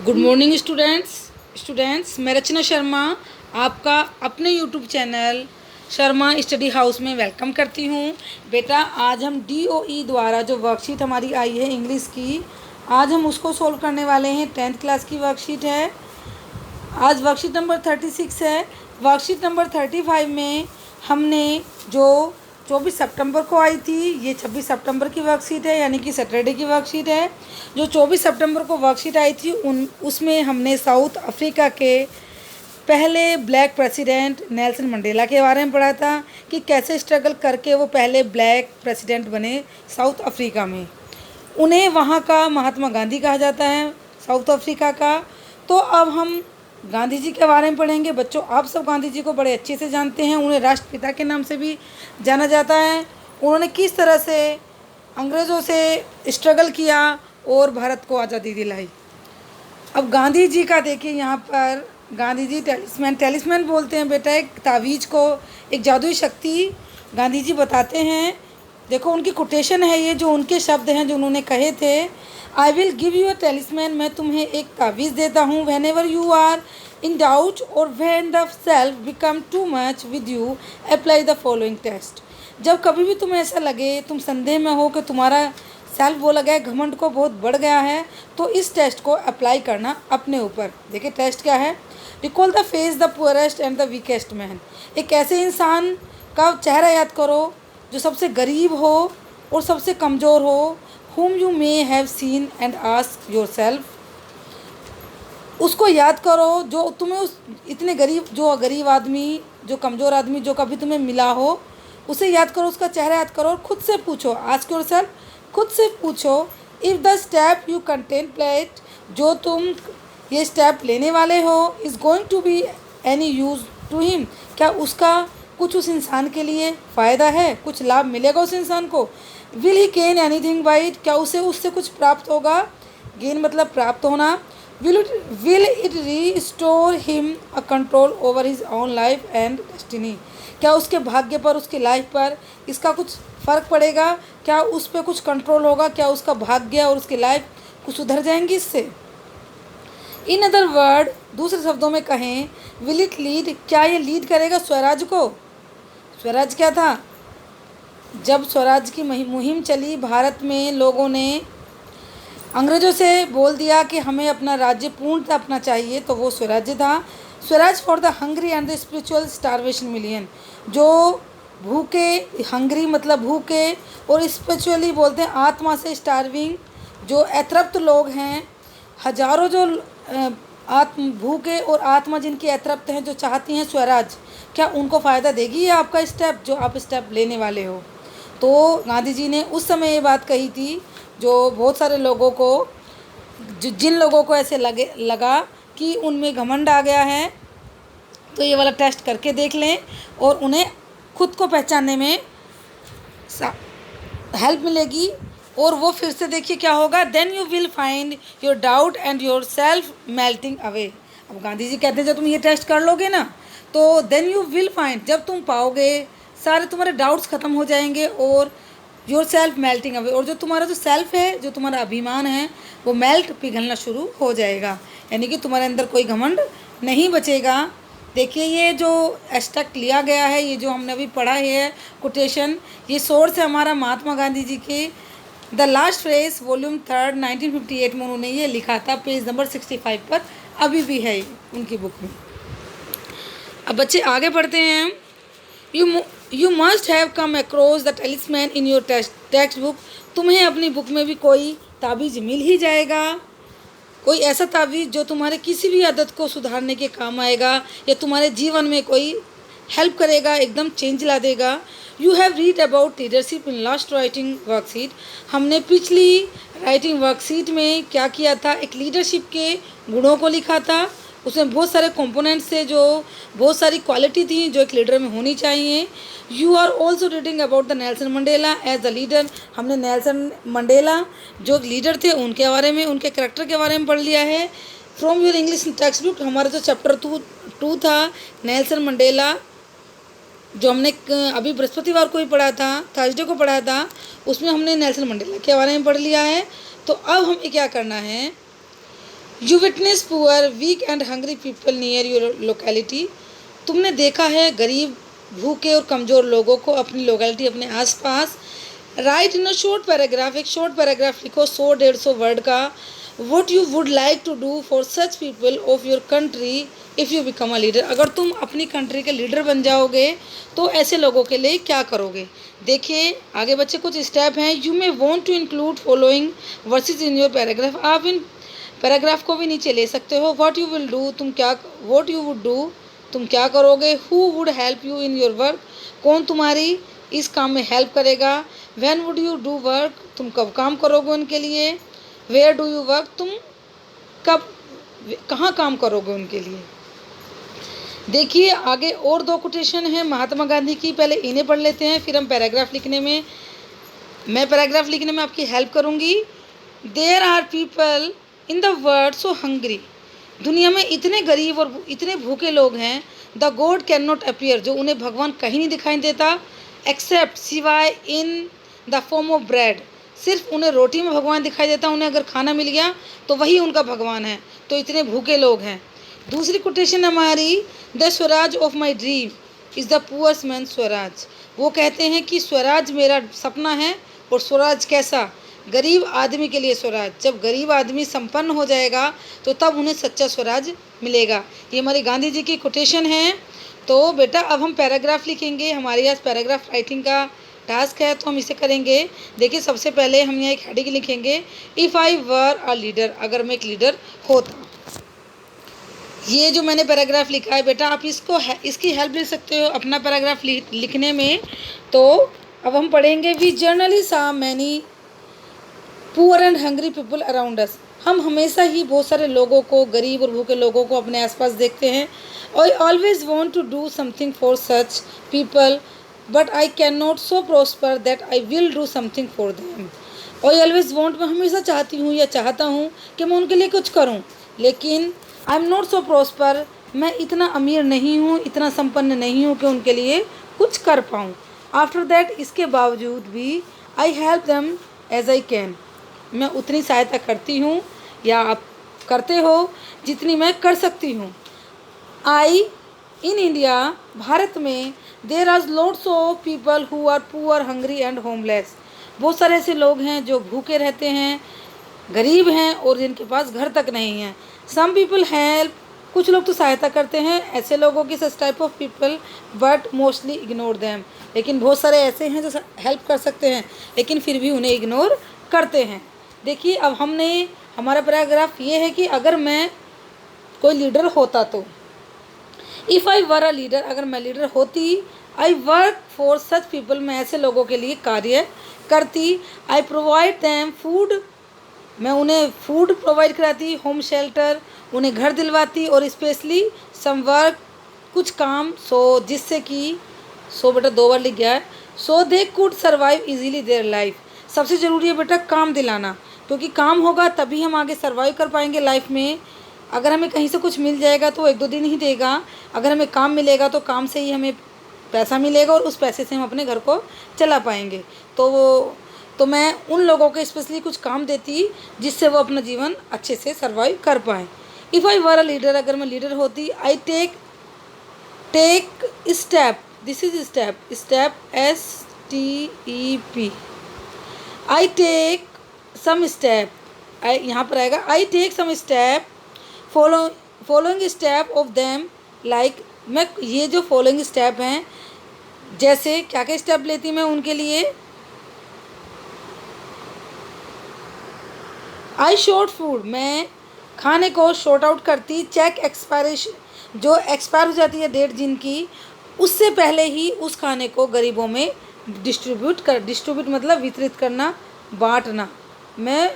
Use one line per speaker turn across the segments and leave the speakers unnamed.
Good morning students मैं रचना शर्मा आपका अपने YouTube channel Sharma study house में वेलकम करती हूँ। बेटा आज हम DOE द्वारा जो वर्कशीट हमारी आई है इंग्लिश की, आज हम उसको सोल्व करने वाले हैं। 10th क्लास की वर्कशीट है। आज वर्कशीट नंबर 36 है। वर्कशीट नंबर 35 में हमने जो 24 सितंबर को आई थी, ये 26 सितंबर की वर्कशीट है, यानी कि सैटरडे की वर्कशीट है। जो 24 सितंबर को वर्कशीट आई थी उसमें हमने साउथ अफ्रीका के पहले ब्लैक प्रेसिडेंट नेल्सन मंडेला के बारे में पढ़ा था कि कैसे स्ट्रगल करके वो पहले ब्लैक प्रेसिडेंट बने साउथ अफ्रीका में। उन्हें वहाँ का महात्मा गांधी कहा जाता है, साउथ अफ्रीका का। तो अब हम गांधी जी के बारे में पढ़ेंगे। बच्चों आप सब गांधी जी को बड़े अच्छे से जानते हैं, उन्हें राष्ट्रपिता के नाम से भी जाना जाता है। उन्होंने किस तरह से अंग्रेज़ों से स्ट्रगल किया और भारत को आज़ादी दिलाई। अब गांधी जी का देखिए, यहाँ पर गांधी जी टेलिस्मैन बोलते हैं बेटा, एक तावीज़ को, एक जादुई शक्ति गांधी जी बताते हैं। देखो उनकी कोटेशन है, ये जो उनके शब्द हैं जो उन्होंने कहे थे। I will give you a talisman, मैं तुम्हें एक तावीज़ देता हूँ। Whenever you are in doubt or when the self become too much with you apply the following test. जब कभी भी तुम्हें ऐसा लगे, तुम संदेह में हो कि तुम्हारा सेल्फ बोला गया घमंड को बहुत बढ़ गया है, तो इस टेस्ट को अप्लाई करना अपने ऊपर। देखिए टेस्ट क्या है। Recall the face the poorest and the weakest man. एक ऐसे इंसान का चेहरा याद करो जो सबसे गरीब हो और सबसे कमज़ोर हो। whom you may have seen and ask yourself, उसको याद करो जो तुम्हें उस इतने गरीब आदमी, जो कमज़ोर आदमी जो कभी तुम्हें मिला हो, उसे याद करो, उसका चेहरा याद करो और खुद से पूछो, आस्क योरसेल्फ, खुद से पूछो, if the step you contemplate, जो तुम ये स्टेप लेने वाले हो, is going to be any use to him, क्या उसका कुछ उस इंसान के लिए फ़ायदा है, कुछ लाभ मिलेगा उस इंसान को। Will he gain anything bye it, क्या उसे उससे कुछ प्राप्त होगा। गेन मतलब प्राप्त होना। Will it restore him a control over his own life and destiny, क्या उसके भाग्य पर, उसकी लाइफ पर इसका कुछ फ़र्क पड़ेगा, क्या उस पर कुछ कंट्रोल होगा, क्या उसका भाग्य और उसकी लाइफ कुछ सुधर जाएंगी इससे। इन अदर वर्ड, दूसरे शब्दों में कहें, विल इट लीड, क्या ये लीड करेगा स्वराज को। स्वराज क्या था, जब स्वराज की मुहिम चली भारत में, लोगों ने अंग्रेज़ों से बोल दिया कि हमें अपना राज्य पूर्णतः अपना चाहिए, तो वो स्वराज्य था। Swaraj for the hungry and the spiritual starvation million, जो भूखे, हंग्री मतलब भूखे, और स्पिरिचुअली बोलते हैं आत्मा से स्टारविंग, जो अतृप्त लोग हैं, हजारों जो आत्म भूखे और आत्मा जिनकी अतृप्त हैं, जो चाहती हैं स्वराज, क्या उनको फ़ायदा देगी ये आपका स्टेप, जो आप स्टेप लेने वाले हो। तो गांधी जी ने उस समय ये बात कही थी, जो बहुत सारे लोगों को, जिन लोगों को ऐसे लगा कि उनमें घमंड आ गया है, तो ये वाला टेस्ट करके देख लें और उन्हें खुद को पहचानने में हेल्प मिलेगी। और वो फिर से देखिए क्या होगा, then you will find your doubt and your self melting away. अब गांधी जी कहते हैं जब तुम ये टेस्ट कर लोगे ना, तो देन यू विल फाइंड, जब तुम पाओगे, सारे तुम्हारे डाउट्स ख़त्म हो जाएंगे और योर सेल्फ मेल्टिंग अवे, और जो तुम्हारा जो सेल्फ है, जो तुम्हारा अभिमान है, वो मेल्ट, पिघलना शुरू हो जाएगा, यानी कि तुम्हारे अंदर कोई घमंड नहीं बचेगा। देखिए ये जो एक्सट्रैक्ट लिया गया है, ये जो हमने अभी पढ़ा है कोटेशन, ये सोर्स है हमारा महात्मा गांधी जी के द लास्ट फ्रेज वॉल्यूम 3 1958 में उन्होंने ये लिखा था, पेज नंबर 65 पर अभी भी है उनकी बुक में। अब बच्चे आगे पढ़ते हैं। You must have come across the talisman in your textbook, तुम्हें अपनी बुक में भी कोई ताबीज़ मिल ही जाएगा, कोई ऐसा ताबीज़ जो तुम्हारे किसी भी आदत को सुधारने के काम आएगा या तुम्हारे जीवन में कोई हेल्प करेगा, एकदम चेंज ला देगा। You have read about leadership in last writing worksheet, हमने पिछली राइटिंग वर्कशीट में क्या किया था, एक लीडरशिप के गुणों को लिखा था। उसमें बहुत सारे कंपोनेंट्स थे, जो बहुत सारी क्वालिटी थी जो एक लीडर में होनी चाहिए। You are also reading about the Nelson Mandela as the leader, हमने नेल्सन मंडेला जो लीडर थे उनके बारे में, उनके करैक्टर के बारे में पढ़ लिया है। From your English text book, हमारा जो चैप्टर 2 था नेल्सन मंडेला, जो हमने अभी बृहस्पतिवार को ही पढ़ा था, थर्सडे को पढ़ा था, उसमें हमने नेल्सन मंडेला के बारे में पढ़ लिया है। तो अब हमें क्या करना है, you witness poor weak and hungry people near your locality. तुमने देखा है गरीब, भूखे और कमज़ोर लोगों को अपनी लोकेलिटी, अपने आसपास। Write in a short paragraph, एक शॉर्ट पैराग्राफ लिखो 100-150 वर्ड का। What you would like to do for such people of your country if you become a leader. अगर तुम अपनी कंट्री के लीडर बन जाओगे तो ऐसे लोगों के लिए क्या करोगे। देखिए आगे बच्चे कुछ स्टेप हैं। You may want to include following verses in your paragraph. आप इन पैराग्राफ को भी नीचे ले सकते हो। व्हाट यू विल डू, तुम क्या, व्हाट यू वुड डू, तुम क्या करोगे। Who would help you in your work, कौन तुम्हारी इस काम में हेल्प करेगा। When would you do work, तुम कब काम करोगे उनके लिए। वेयर डू यू वर्क, तुम कब कहाँ काम करोगे उनके लिए। देखिए आगे और 2 कोटेशन हैं महात्मा गांधी की, पहले इन्हें पढ़ लेते हैं फिर हम पैराग्राफ लिखने में, मैं पैराग्राफ लिखने में आपकी हेल्प करूँगी। There are people in the world so hungry, दुनिया में इतने गरीब और इतने भूखे लोग हैं। The God can not appear, जो उन्हें भगवान कहीं नहीं दिखाई देता। एक्सेप्ट, सिवाय, in the form of bread, सिर्फ उन्हें रोटी में भगवान दिखाई देता। उन्हें अगर खाना मिल गया तो वही उनका भगवान है। तो इतने भूखे लोग हैं। दूसरी कोटेशन हमारी, the Swaraj of my dream is the poor's man Swaraj. वो कहते हैं कि स्वराज मेरा सपना है। और स्वराज कैसा, गरीब आदमी के लिए स्वराज। जब गरीब आदमी संपन्न हो जाएगा तो तब उन्हें सच्चा स्वराज मिलेगा। ये हमारी गांधी जी की कोटेशन है। तो बेटा अब हम पैराग्राफ लिखेंगे, हमारे यहाँ पैराग्राफ राइटिंग का टास्क है तो हम इसे करेंगे। देखिए सबसे पहले हम यहाँ एक हेडिंग लिखेंगे, if I were a leader, अगर मैं एक लीडर होता। ये जो मैंने पैराग्राफ लिखा है बेटा, आप इसकी हेल्प ले सकते हो अपना पैराग्राफ लिखने में। तो अब हम पढ़ेंगे, वी जर्नली सा many poor and hungry people around us. हम हमेशा ही बहुत सारे लोगों को, गरीब और भूखे लोगों को अपने आसपास देखते हैं। I always want to do something for such people but I can not so prosper that I will do something for them. I always want, मैं हमेशा चाहती हूँ या चाहता हूँ कि मैं उनके लिए कुछ करूँ, लेकिन I am not so prosper, मैं इतना अमीर नहीं हूँ, इतना संपन्न नहीं हूँ कि उनके लिए कुछ कर पाऊँ। आफ्टर दैट, इसके बावजूद भी, I help them as I can, मैं उतनी सहायता करती हूँ या आप करते हो जितनी मैं कर सकती हूँ। आई इन इंडिया, भारत में, there are lots of people who are poor, hungry and homeless. बहुत सारे ऐसे लोग हैं जो भूखे रहते हैं, गरीब हैं और जिनके पास घर तक नहीं है। सम पीपल हेल्प, कुछ लोग तो सहायता करते हैं ऐसे लोगों की, such type of people, but mostly ignore them. लेकिन बहुत सारे ऐसे हैं जो हेल्प कर सकते हैं लेकिन फिर भी उन्हें इग्नोर करते हैं। देखिए अब हमारा पैराग्राफ ये है कि अगर मैं कोई लीडर होता तो, if I were a leader, अगर मैं लीडर होती, I work for such people, मैं ऐसे लोगों के लिए कार्य करती। आई प्रोवाइड दैम फूड, मैं उन्हें फूड प्रोवाइड कराती। होम शेल्टर, उन्हें घर दिलवाती। और स्पेशली सम वर्क, कुछ काम, सो जिससे कि, सो बेटा 2 बार लिख गया है, so they could survive easily their life. सबसे ज़रूरी है बेटा काम दिलाना, क्योंकि काम होगा तभी हम आगे सर्वाइव कर पाएंगे लाइफ में। अगर हमें कहीं से कुछ मिल जाएगा तो 1-2 दिन ही देगा, अगर हमें काम मिलेगा तो काम से ही हमें पैसा मिलेगा और उस पैसे से हम अपने घर को चला पाएंगे। तो मैं उन लोगों को स्पेशली कुछ काम देती जिससे वो अपना जीवन अच्छे से सर्वाइव कर पाएँ। If I were a leader, अगर मैं लीडर होती, I take step, this is step, STEP, I take some step, यहाँ पर आएगा, I take some step following step of them, like, मैं ये जो फॉलोइंग स्टेप हैं, जैसे क्या क्या स्टेप लेती मैं उनके लिए। आई शॉर्ट फूड, मैं खाने को शॉर्ट आउट करती। चेक एक्सपायरेशन, जो एक्सपायर हो जाती है डेट जिनकी, उससे पहले ही उस खाने को गरीबों में डिस्ट्रीब्यूट मतलब वितरित करना, बांटना, मैं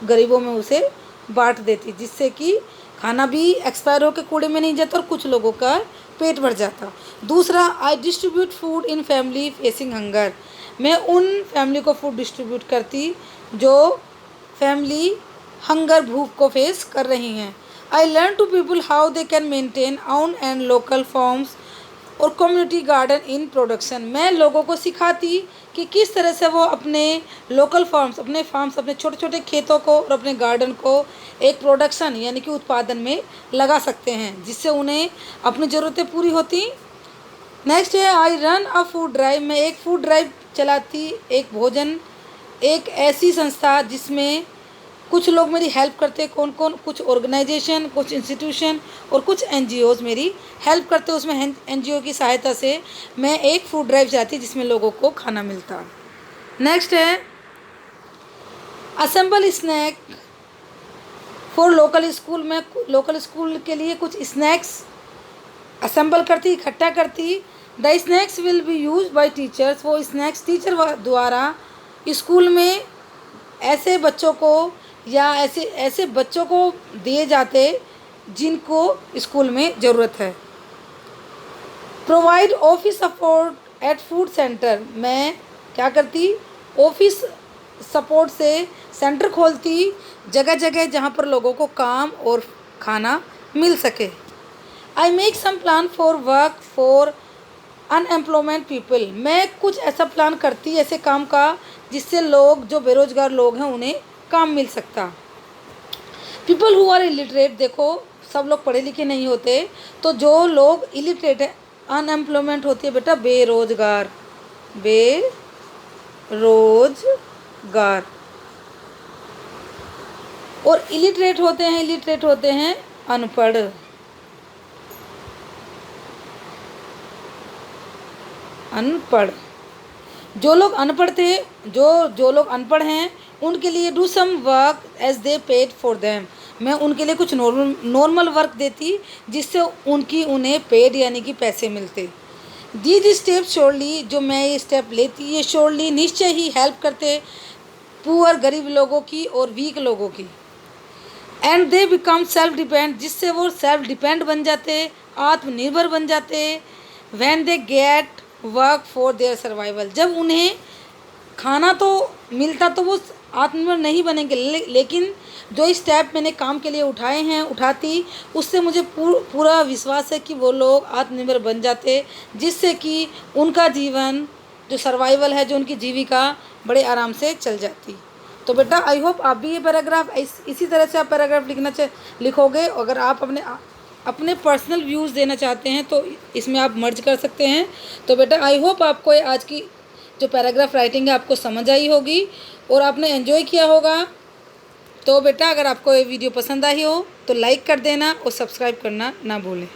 गरीबों में उसे बांट देती, जिससे कि खाना भी एक्सपायर होकर कूड़े में नहीं जाता और कुछ लोगों का पेट भर जाता। दूसरा, I distribute food in family facing hunger, मैं उन फैमिली को फूड डिस्ट्रीब्यूट करती जो फैमिली हंगर, भूख को फेस कर रही हैं। I learn to people how they can maintain own and local forms और कम्युनिटी गार्डन इन प्रोडक्शन। मैं लोगों को सिखाती कि किस तरह से वो अपने लोकल फार्म्स, अपने छोटे छोटे खेतों को और अपने गार्डन को एक प्रोडक्शन यानी कि उत्पादन में लगा सकते हैं, जिससे उन्हें अपनी ज़रूरतें पूरी होती। नेक्स्ट है I run a food drive. मैं एक फूड ड्राइव चलाती, एक ऐसी संस्था जिसमें कुछ लोग मेरी हेल्प करते। कौन कौन? कुछ ऑर्गेनाइजेशन, कुछ इंस्टीट्यूशन और कुछ एनजीओज़ मेरी हेल्प करते। उसमें एनजीओ की सहायता से मैं एक फूड ड्राइव चलाती जिसमें लोगों को खाना मिलता। नेक्स्ट है assemble snack for local school. मैं लोकल स्कूल के लिए कुछ स्नैक्स असेंबल करती, इकट्ठा करती। The snacks will be use by teachers. वो स्नैक्स टीचर द्वारा स्कूल में ऐसे बच्चों को या ऐसे बच्चों को दिए जाते जिनको स्कूल में ज़रूरत है। Provide office support at food centre. मैं क्या करती? ऑफिस सपोर्ट से सेंटर खोलती जगह जगह जहाँ पर लोगों को काम और खाना मिल सके। I make some plan for work for unemployment people. मैं कुछ ऐसा प्लान करती ऐसे काम का जिससे लोग, जो बेरोजगार लोग हैं, उन्हें काम मिल सकता। People who are illiterate. देखो, सब लोग पढ़े लिखे नहीं होते, तो जो लोग इलिटरेट है, अनएम्प्लॉयमेंट होती है बेटा बेरोजगार, बेरोजगार। और इलिटरेट होते हैं अनपढ़। अनपढ़ जो लोग अनपढ़ थे, जो लोग अनपढ़ हैं, उनके लिए do some work as they paid for them. मैं उनके लिए कुछ नॉर्मल वर्क देती जिससे उन्हें पेड यानी कि पैसे मिलते। दीज स्टेप श्योरली, जो मैं ये स्टेप लेती, ये श्योरली निश्चय ही हेल्प करते पुअर, गरीब लोगों की और वीक लोगों की। And they become self depend, जिससे वो सेल्फ डिपेंड बन जाते, आत्मनिर्भर बन जाते। When they get work for their survival, जब उन्हें खाना तो मिलता तो वो आत्मनिर्भर नहीं बनेंगे, लेकिन जो स्टेप मैंने काम के लिए उठाए हैं, उठाती, उससे मुझे पूरा विश्वास है कि वो लोग आत्मनिर्भर बन जाते, जिससे कि उनका जीवन जो सर्वाइवल है, जो उनकी जीविका बड़े आराम से चल जाती। तो बेटा आई होप आप भी ये पैराग्राफ इसी तरह से आप पैराग्राफ लिखोगे। अगर आप अपने पर्सनल व्यूज़ देना चाहते हैं तो इसमें आप मर्ज कर सकते हैं। तो बेटा आई होप आपको आज की जो पैराग्राफ राइटिंग है आपको समझ आई होगी और आपने एंजॉय किया होगा। तो बेटा अगर आपको ये वीडियो पसंद आई हो तो लाइक कर देना और सब्सक्राइब करना ना भूलें।